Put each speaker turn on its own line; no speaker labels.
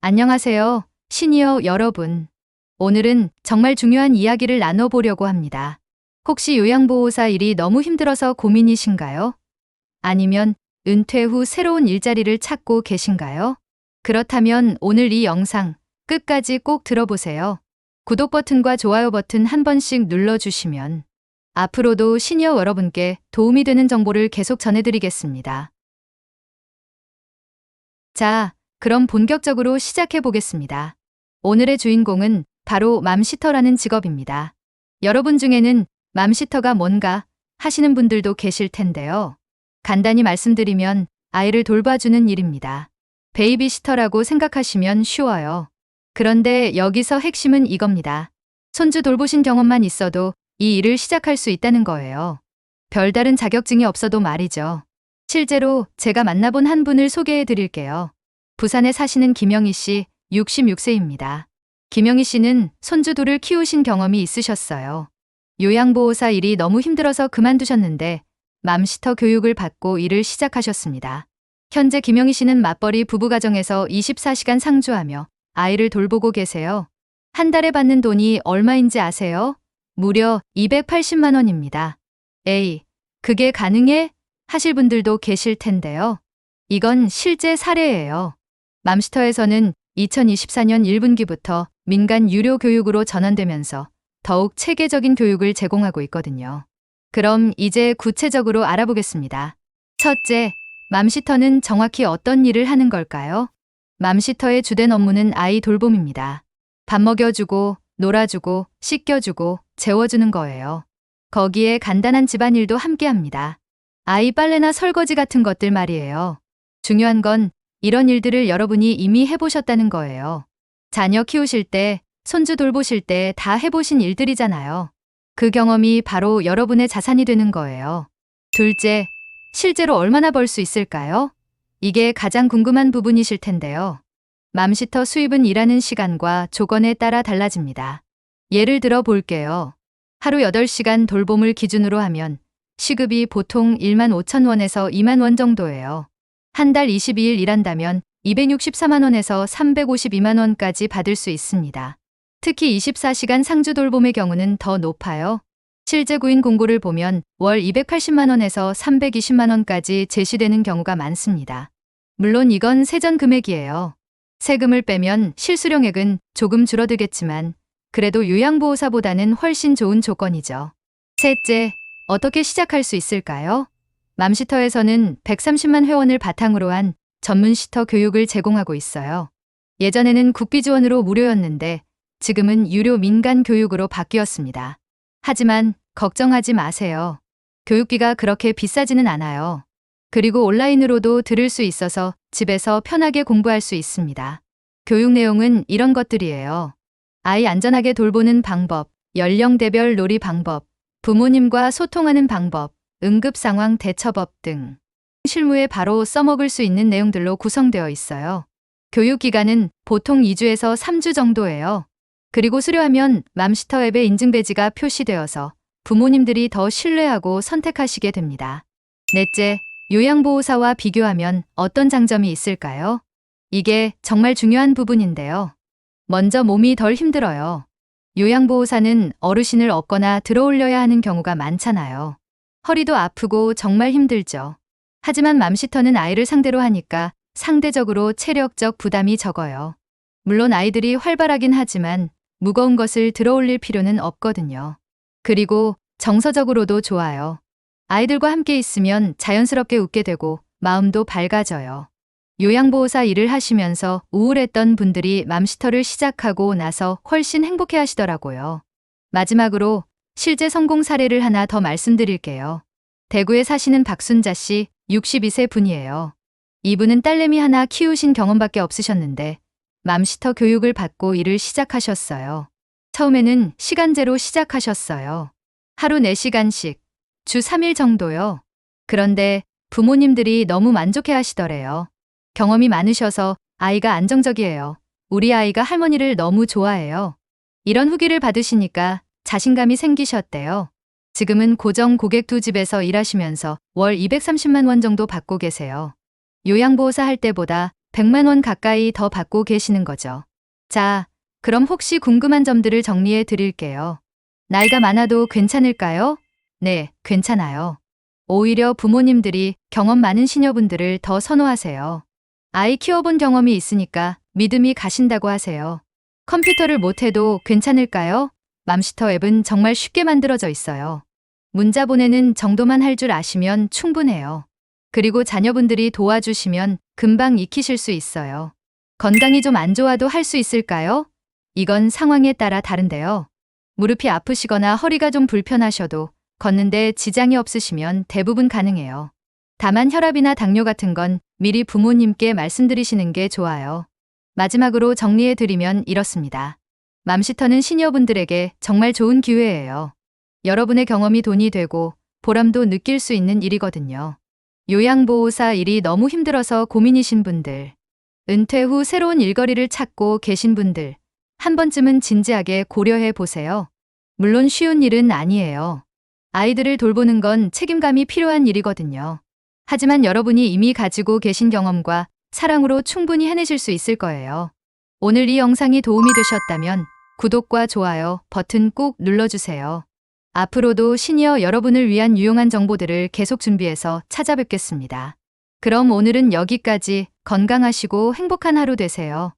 안녕하세요, 시니어 여러분. 오늘은 정말 중요한 이야기를 나눠보려고 합니다. 혹시 요양보호사 일이 너무 힘들어서 고민이신가요? 아니면 은퇴 후 새로운 일자리를 찾고 계신가요? 그렇다면 오늘 이 영상 끝까지 꼭 들어보세요. 구독 버튼과 좋아요 버튼 한 번씩 눌러주시면 앞으로도 시니어 여러분께 도움이 되는 정보를 계속 전해드리겠습니다. 자, 그럼 본격적으로 시작해 보겠습니다. 오늘의 주인공은 바로 맘시터라는 직업입니다. 여러분 중에는 맘시터가 뭔가 하시는 분들도 계실 텐데요. 간단히 말씀드리면 아이를 돌봐주는 일입니다. 베이비시터라고 생각하시면 쉬워요. 그런데 여기서 핵심은 이겁니다. 손주 돌보신 경험만 있어도 이 일을 시작할 수 있다는 거예요. 별다른 자격증이 없어도 말이죠. 실제로 제가 만나본 한 분을 소개해 드릴게요. 부산에 사시는 김영희 씨, 66세입니다. 김영희 씨는 손주 둘을 키우신 경험이 있으셨어요. 요양보호사 일이 너무 힘들어서 그만두셨는데 맘시터 교육을 받고 일을 시작하셨습니다. 현재 김영희 씨는 맞벌이 부부가정에서 24시간 상주하며 아이를 돌보고 계세요. 한 달에 받는 돈이 얼마인지 아세요? 무려 280만 원입니다. 에이, 그게 가능해? 하실 분들도 계실 텐데요. 이건 실제 사례예요. 맘시터에서는 2024년 1분기부터 민간 유료 교육으로 전환되면서 더욱 체계적인 교육을 제공하고 있거든요. 그럼 이제 구체적으로 알아보겠습니다. 첫째, 맘시터는 정확히 어떤 일을 하는 걸까요? 맘시터의 주된 업무는 아이 돌봄입니다. 밥 먹여주고, 놀아주고, 씻겨주고, 재워주는 거예요. 거기에 간단한 집안일도 함께 합니다. 아이 빨래나 설거지 같은 것들 말이에요. 중요한 건 이런 일들을 여러분이 이미 해보셨다는 거예요. 자녀 키우실 때, 손주 돌보실 때 다 해보신 일들이잖아요. 그 경험이 바로 여러분의 자산이 되는 거예요. 둘째, 실제로 얼마나 벌 수 있을까요? 이게 가장 궁금한 부분이실 텐데요. 맘시터 수입은 일하는 시간과 조건에 따라 달라집니다. 예를 들어 볼게요. 하루 8시간 돌봄을 기준으로 하면 시급이 보통 1만 5천 원에서 2만 원 정도예요. 한 달 22일 일한다면 264만 원에서 352만 원까지 받을 수 있습니다. 특히 24시간 상주 돌봄의 경우는 더 높아요. 실제 구인 공고를 보면 월 280만 원에서 320만 원까지 제시되는 경우가 많습니다. 물론 이건 세전 금액이에요. 세금을 빼면 실수령액은 조금 줄어들겠지만 그래도 요양보호사보다는 훨씬 좋은 조건이죠. 셋째, 어떻게 시작할 수 있을까요? 맘시터에서는 130만 회원을 바탕으로 한 전문 시터 교육을 제공하고 있어요. 예전에는 국비 지원으로 무료였는데 지금은 유료 민간 교육으로 바뀌었습니다. 하지만 걱정하지 마세요. 교육비가 그렇게 비싸지는 않아요. 그리고 온라인으로도 들을 수 있어서 집에서 편하게 공부할 수 있습니다. 교육 내용은 이런 것들이에요. 아이 안전하게 돌보는 방법, 연령대별 놀이 방법, 부모님과 소통하는 방법, 응급상황 대처법 등 실무에 바로 써먹을 수 있는 내용들로 구성되어 있어요. 교육 기간은 보통 2주에서 3주 정도예요. 그리고 수료하면 맘시터 앱에 인증 배지가 표시되어서 부모님들이 더 신뢰하고 선택하시게 됩니다. 넷째, 요양보호사와 비교하면 어떤 장점이 있을까요? 이게 정말 중요한 부분인데요. 먼저 몸이 덜 힘들어요. 요양보호사는 어르신을 업거나 들어올려야 하는 경우가 많잖아요. 허리도 아프고 정말 힘들죠. 하지만 맘시터는 아이를 상대로 하니까 상대적으로 체력적 부담이 적어요. 물론 아이들이 활발하긴 하지만 무거운 것을 들어올릴 필요는 없거든요. 그리고 정서적으로도 좋아요. 아이들과 함께 있으면 자연스럽게 웃게 되고 마음도 밝아져요. 요양보호사 일을 하시면서 우울했던 분들이 맘시터를 시작하고 나서 훨씬 행복해 하시더라고요. 마지막으로 실제 성공 사례를 하나 더 말씀드릴게요. 대구에 사시는 박순자 씨, 62세 분이에요. 이분은 딸내미 하나 키우신 경험밖에 없으셨는데 맘시터 교육을 받고 일을 시작하셨어요. 처음에는 시간제로 시작하셨어요. 하루 4시간씩, 주 3일 정도요. 그런데 부모님들이 너무 만족해 하시더래요. 경험이 많으셔서 아이가 안정적이에요. 우리 아이가 할머니를 너무 좋아해요. 이런 후기를 받으시니까 자신감이 생기셨대요. 지금은 고정 고객 2집에서 일하시면서 월 230만 원 정도 받고 계세요. 요양보호사 할 때보다 100만 원 가까이 더 받고 계시는 거죠. 자, 그럼 혹시 궁금한 점들을 정리해 드릴게요. 나이가 많아도 괜찮을까요? 네, 괜찮아요. 오히려 부모님들이 경험 많은 시녀분들을 더 선호하세요. 아이 키워본 경험이 있으니까 믿음이 가신다고 하세요. 컴퓨터를 못해도 괜찮을까요? 맘시터 앱은 정말 쉽게 만들어져 있어요. 문자 보내는 정도만 할 줄 아시면 충분해요. 그리고 자녀분들이 도와주시면 금방 익히실 수 있어요. 건강이 좀 안 좋아도 할 수 있을까요? 이건 상황에 따라 다른데요. 무릎이 아프시거나 허리가 좀 불편하셔도 걷는데 지장이 없으시면 대부분 가능해요. 다만 혈압이나 당뇨 같은 건 미리 부모님께 말씀드리시는 게 좋아요. 마지막으로 정리해드리면 이렇습니다. 맘시터는 시니어분들에게 정말 좋은 기회예요. 여러분의 경험이 돈이 되고 보람도 느낄 수 있는 일이거든요. 요양보호사 일이 너무 힘들어서 고민이신 분들, 은퇴 후 새로운 일거리를 찾고 계신 분들, 한 번쯤은 진지하게 고려해 보세요. 물론 쉬운 일은 아니에요. 아이들을 돌보는 건 책임감이 필요한 일이거든요. 하지만 여러분이 이미 가지고 계신 경험과 사랑으로 충분히 해내실 수 있을 거예요. 오늘 이 영상이 도움이 되셨다면 구독과 좋아요 버튼 꼭 눌러주세요. 앞으로도 시니어 여러분을 위한 유용한 정보들을 계속 준비해서 찾아뵙겠습니다. 그럼 오늘은 여기까지. 건강하시고 행복한 하루 되세요.